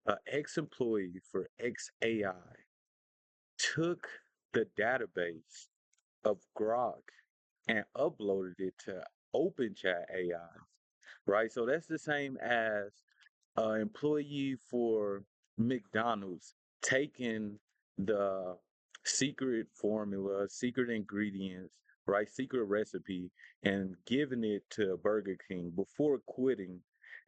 An ex-employee for xAI took the database of Grok and uploaded it to OpenChat AI, right? So that's the same as an employee for McDonald's taking the secret formula, secret ingredients, right? Secret recipe and giving it to Burger King before quitting.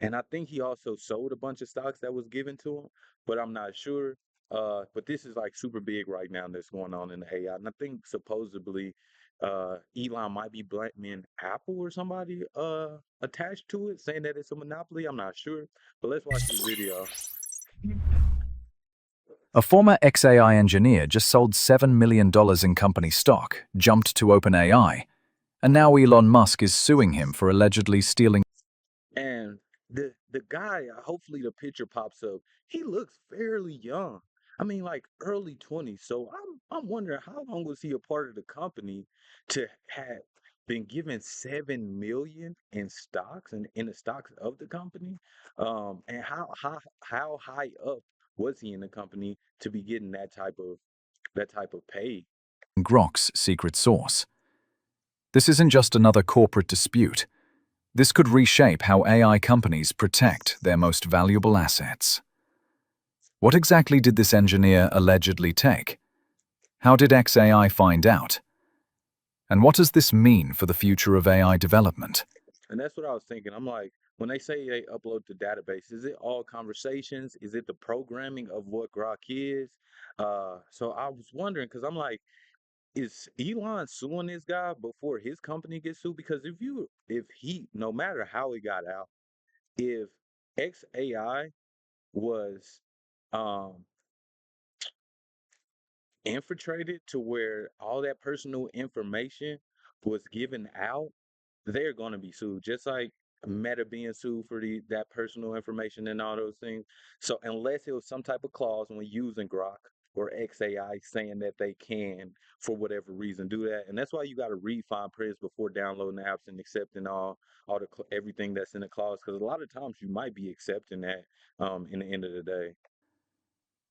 And I think he also sold a bunch of stocks that was given to him, but I'm not sure. But this is like super big right now that's going on in the AI. And I think supposedly Elon might be blaming Apple or somebody attached to it, saying that it's a monopoly. I'm not sure. But let's watch this video. A former xAI engineer just sold $7 million in company stock, jumped to OpenAI, and now Elon Musk is suing him for allegedly stealing. And the guy, hopefully the picture pops up. He looks fairly young. I mean, like early 20s. So I'm wondering how long was he a part of the company to have been given 7 million in stocks and in the stocks of the company? And how high up was he in the company to be getting that type of pay? Grok's secret sauce. This isn't just another corporate dispute. This could reshape how AI companies protect their most valuable assets. What exactly did this engineer allegedly take? How did xAI find out? And what does this mean for the future of AI development? And that's what I was thinking. I'm like, when they say they upload the database, is it all conversations? Is it the programming of what Grok is? So I was wondering because I'm like, is Elon suing this guy before his company gets sued? Because if he, no matter how it got out, if xAI was um infiltrated to where all that personal information was given out, they're going to be sued, just like Meta being sued for that personal information and all those things. So unless it was some type of clause when using Grok or xAI saying that they can, for whatever reason, do that, and that's why you got to read fine print before downloading the apps and accepting all the everything that's in the clause, because a lot of times you might be accepting that in the end of the day.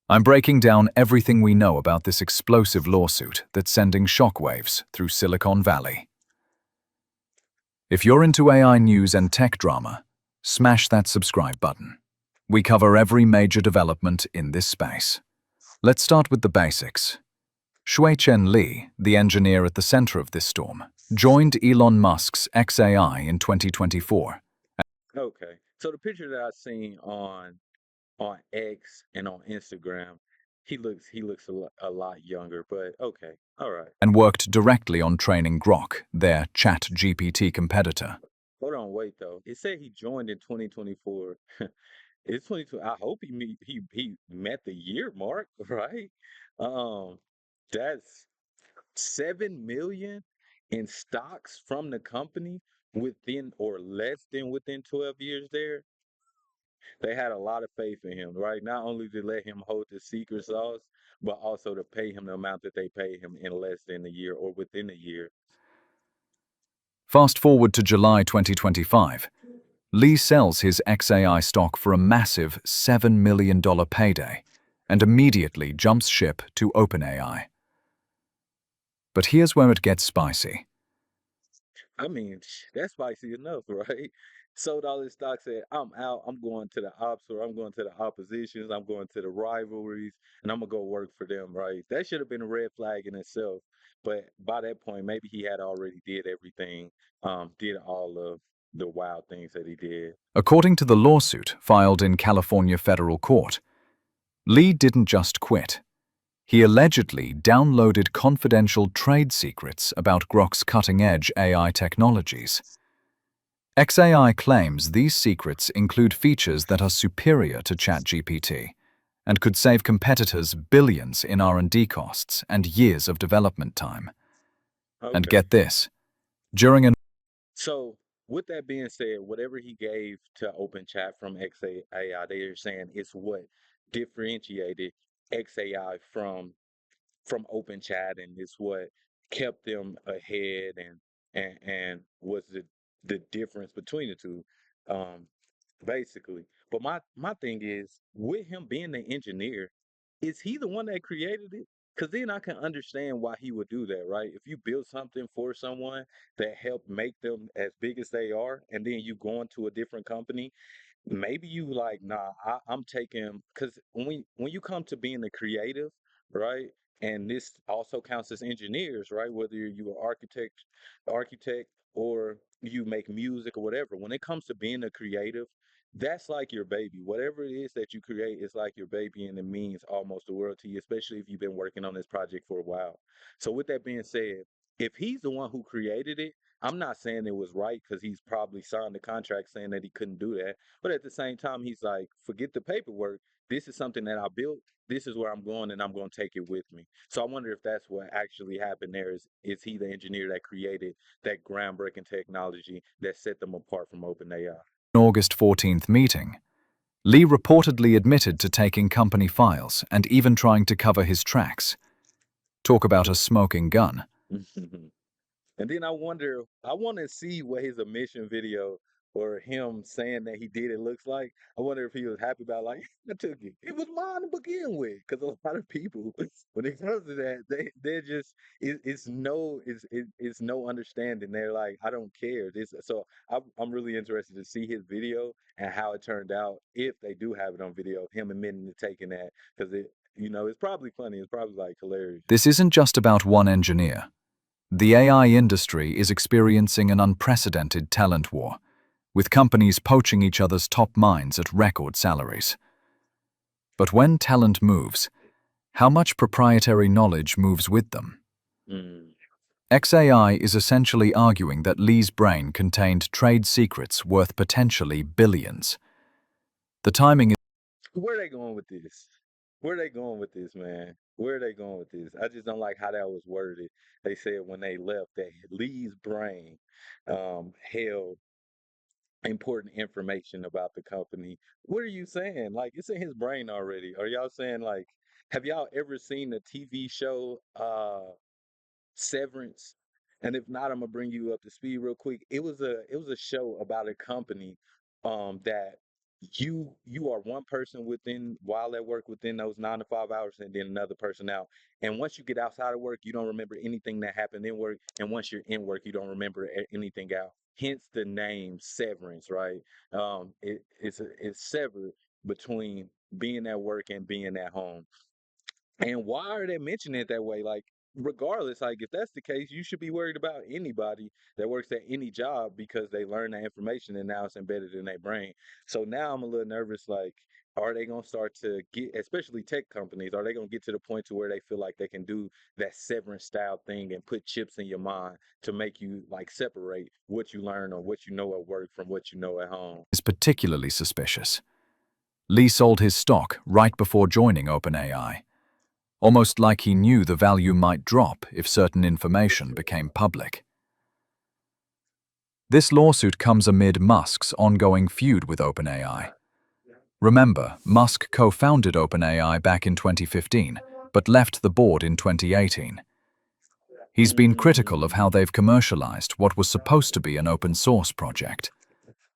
I'm breaking down everything we know about this explosive lawsuit that's sending shockwaves through Silicon Valley. If you're into AI news and tech drama, smash that subscribe button. We cover every major development in this space. Let's start with the basics. Shui-Chen Li, the engineer at the center of this storm, joined Elon Musk's xAI in 2024. Okay, so the picture that I seen on X and on Instagram, he looks a lot younger, but okay. All right. And worked directly on training Grok, their ChatGPT competitor. Hold on, wait though. It said he joined in 2024. It's 22. I hope he met the year mark, right? Um, that's 7 million in stocks from the company within or less than within 12 years there. They had a lot of faith in him, right? Not only to let him hold the secret sauce, but also to pay him the amount that they paid him in less than a year or within a year. Fast forward to July 2025. Lee sells his xAI stock for a massive $7 million payday and immediately jumps ship to OpenAI. But here's where it gets spicy. I mean, that's spicy enough, right? Sold all his stocks, said, I'm out. I'm going to the ops or I'm going to the oppositions. I'm going to the rivalries and I'm going to go work for them, right? That should have been a red flag in itself. But by that point, maybe he had already did everything, did all of the wild things that he did. According to the lawsuit filed in California federal court, Lee didn't just quit. He allegedly downloaded confidential trade secrets about Grok's cutting-edge AI technologies. xAI claims these secrets include features that are superior to ChatGPT and could save competitors billions in R&D costs and years of development time. And Okay. get this, during an So, with that being said, whatever he gave to Open Chat from xAI, they are saying it's what differentiated xAI from Open Chat, and it's what kept them ahead, and was the difference between the two, um, basically. But my thing is, with him being the engineer, is he the one that created it? Because then I can understand why he would do that, right? If you build something for someone that helped make them as big as they are, and then you go into a different company, maybe you like, nah, I'm taking, because when you come to being a creative, right? And this also counts as engineers, right? Whether you're an architect or you make music or whatever. When it comes to being a creative, that's like your baby. Whatever it is that you create is like your baby, and it means almost the world to you, especially if you've been working on this project for a while. So with that being said, if he's the one who created it, I'm not saying it was right because he's probably signed the contract saying that he couldn't do that. But at the same time, he's like, forget the paperwork. This is something that I built. This is where I'm going, and I'm going to take it with me. So I wonder if that's what actually happened there. Is he the engineer that created that groundbreaking technology that set them apart from OpenAI? An August 14th meeting, Lee reportedly admitted to taking company files and even trying to cover his tracks. Talk about a smoking gun. And then I want to see what his admission video or him saying that he did it looks like. I wonder if he was happy about like I took it. It was mine to begin with. Because a lot of people, when it comes to that, they're just it's no understanding. They're like, I don't care. This so I'm really interested to see his video and how it turned out if they do have it on video of him admitting to taking that because it's probably funny. It's probably like hilarious. This isn't just about one engineer. The AI industry is experiencing an unprecedented talent war, with companies poaching each other's top minds at record salaries. But when talent moves, how much proprietary knowledge moves with them? Mm. xAI is essentially arguing that Lee's brain contained trade secrets worth potentially billions. The timing is Where are they going with this? Where are they going with this, man? Where are they going with this? I just don't like how that was worded. They said when they left that Lee's brain held important information about the company. What are you saying? Like it's in his brain already. Are y'all saying like have y'all ever seen the TV show Severance? And if not, I'm gonna bring you up to speed real quick. It was a show about a company that you are one person within while at work within those 9 to 5 hours and then another person out. And once you get outside of work, you don't remember anything that happened in work. And once you're in work, you don't remember anything out. Hence the name Severance, right? It's severed between being at work and being at home. And why are they mentioning it that way? Like, regardless, like if that's the case, you should be worried about anybody that works at any job because they learn that information and now it's embedded in their brain. So now I'm a little nervous, like, are they gonna start to get, especially tech companies, are they gonna get to the point to where they feel like they can do that severance style thing and put chips in your mind to make you like separate what you learn or what you know at work from what you know at home? particularly suspicious. Lee sold his stock right before joining OpenAI, almost like he knew the value might drop if certain information became public. This lawsuit comes amid Musk's ongoing feud with OpenAI. Remember, Musk co-founded OpenAI back in 2015, but left the board in 2018. He's been critical of how Mm. they've commercialized what was supposed to be an open source project.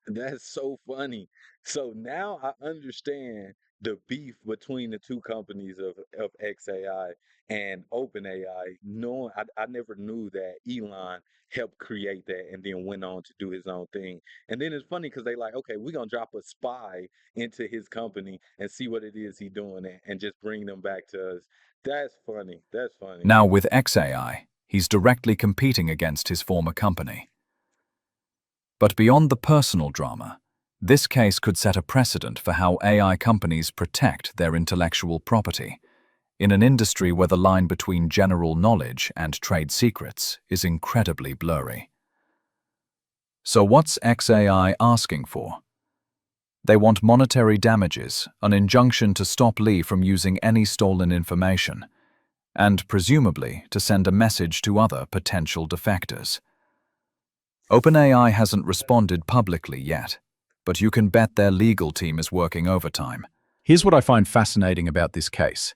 That's so funny. So now I understand the beef between the two companies of xAI and OpenAI. Knowing I never knew that Elon helped create that and then went on to do his own thing. And then it's funny because they like, okay, we're gonna drop a spy into his company and see what it is he's doing and just bring them back to us. That's funny. That's funny. Now with xAI, he's directly competing against his former company. But beyond the personal drama, this case could set a precedent for how AI companies protect their intellectual property in an industry where the line between general knowledge and trade secrets is incredibly blurry. So what's xAI asking for? They want monetary damages, an injunction to stop Lee from using any stolen information, and presumably to send a message to other potential defectors. OpenAI hasn't responded publicly yet, but you can bet their legal team is working overtime. Here's what I find fascinating about this case.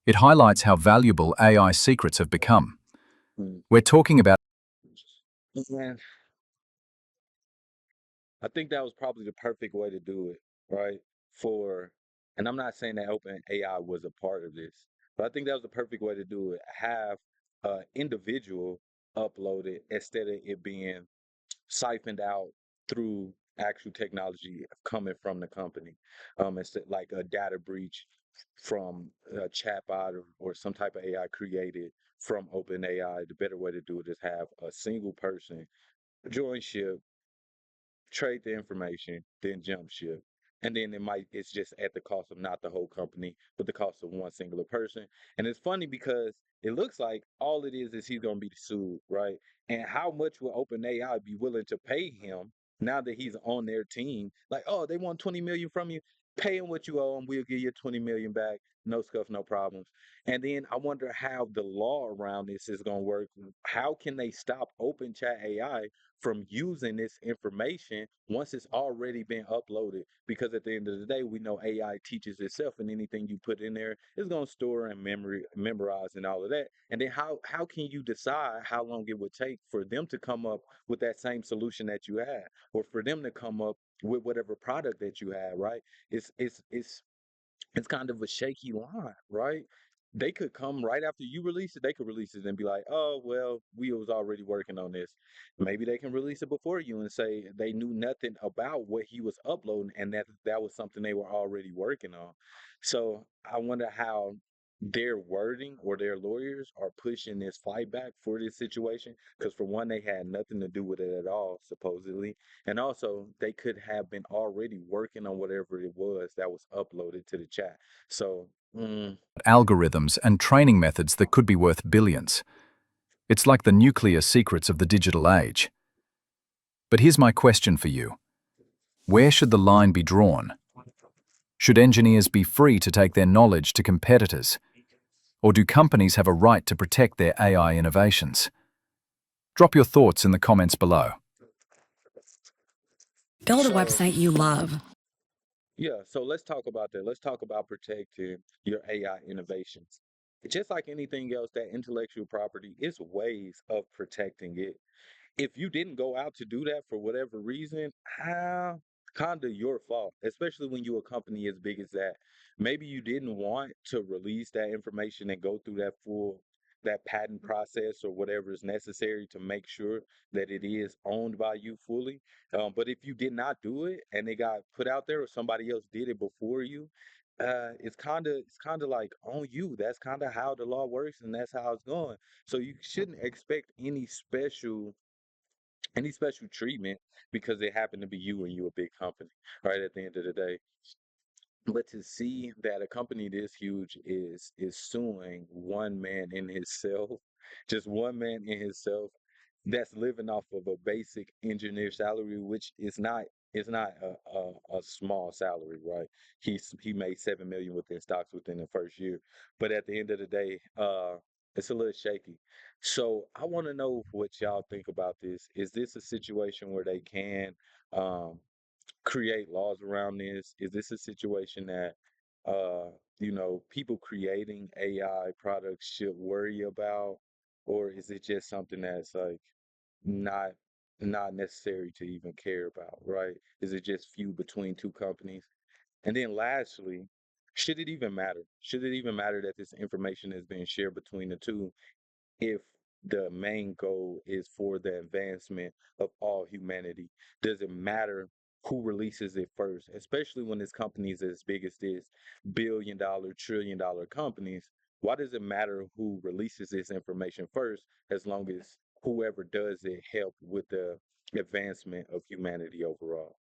It highlights how valuable AI secrets have become. Mm. We're talking about Man, I think that was probably the perfect way to do it, right? for, and I'm not saying that OpenAI was a part of this, but I think that was the perfect way to do it. Have an individual upload it instead of it being siphoned out through actual technology coming from the company. Instead, like a data breach from a chatbot or some type of AI created from OpenAI. The better way to do it is have a single person join ship, trade the information, then jump ship. And then it's just at the cost of not the whole company, but the cost of one singular person. And it's funny because it looks like all it is he's going to be sued, right? And how much will OpenAI be willing to pay him now that he's on their team? Like, oh, they want 20 million from you. Pay him what you owe him. We'll give you 20 million back. No scuff, no problems. And then I wonder how the law around this is going to work. How can they stop Open Chat AI from using this information once it's already been uploaded? Because at the end of the day, we know AI teaches itself, and anything you put in there is going to store and memorize and all of that. And then how can you decide how long it would take for them to come up with that same solution that you had, or for them to come up with whatever product that you had, right? It's kind of a shaky line, right? They could come right after you release it. They could release it and be like, "Oh, well, we was already working on this." Maybe they can release it before you and say they knew nothing about what he was uploading and that was something they were already working on. So I wonder how their wording or their lawyers are pushing this fight back for this situation. Because for one, they had nothing to do with it at all, supposedly, and also, they could have been already working on whatever it was that was uploaded to the chat. So, Algorithms and training methods that could be worth billions. It's like the nuclear secrets of the digital age. But here's my question for you. Where should the line be drawn? Should engineers be free to take their knowledge to competitors? Or do companies have a right to protect their AI innovations? Drop your thoughts in the comments below. Build a so website you love. yeah, so let's talk about that. Let's talk about protecting your AI innovations. Just like anything else, that intellectual property is ways of protecting it. If you didn't go out to do that for whatever reason, kind of your fault, especially when you're a company as big as that. Maybe you didn't want to release that information and go through that patent process or whatever is necessary to make sure that it is owned by you fully. But if you did not do it and it got put out there or somebody else did it before you, it's kind of like on you. That's kind of how the law works, and that's how it's going. So you shouldn't expect any special treatment because it happened to be you and you a big company, right? At the end of the day, but to see that a company this huge is suing one man in himself, just one man in himself, that's living off of a basic engineer salary, which is not a small salary, right? He made 7 million within stocks within the first year, but at the end of the day, it's a little shaky. So I want to know what y'all think about this. Is this a situation where they can um create laws around this? Is this a situation that people creating AI products should worry about, or is it just something that's like not not necessary to even care about, right? Is it just few between two companies? And then lastly, should it even matter? Should it even matter that this information is being shared between the two if the main goal is for the advancement of all humanity? Does it matter who releases it first, especially when it's companies as big as this billion-dollar, trillion-dollar companies? Why does it matter who releases this information first as long as whoever does it help with the advancement of humanity overall?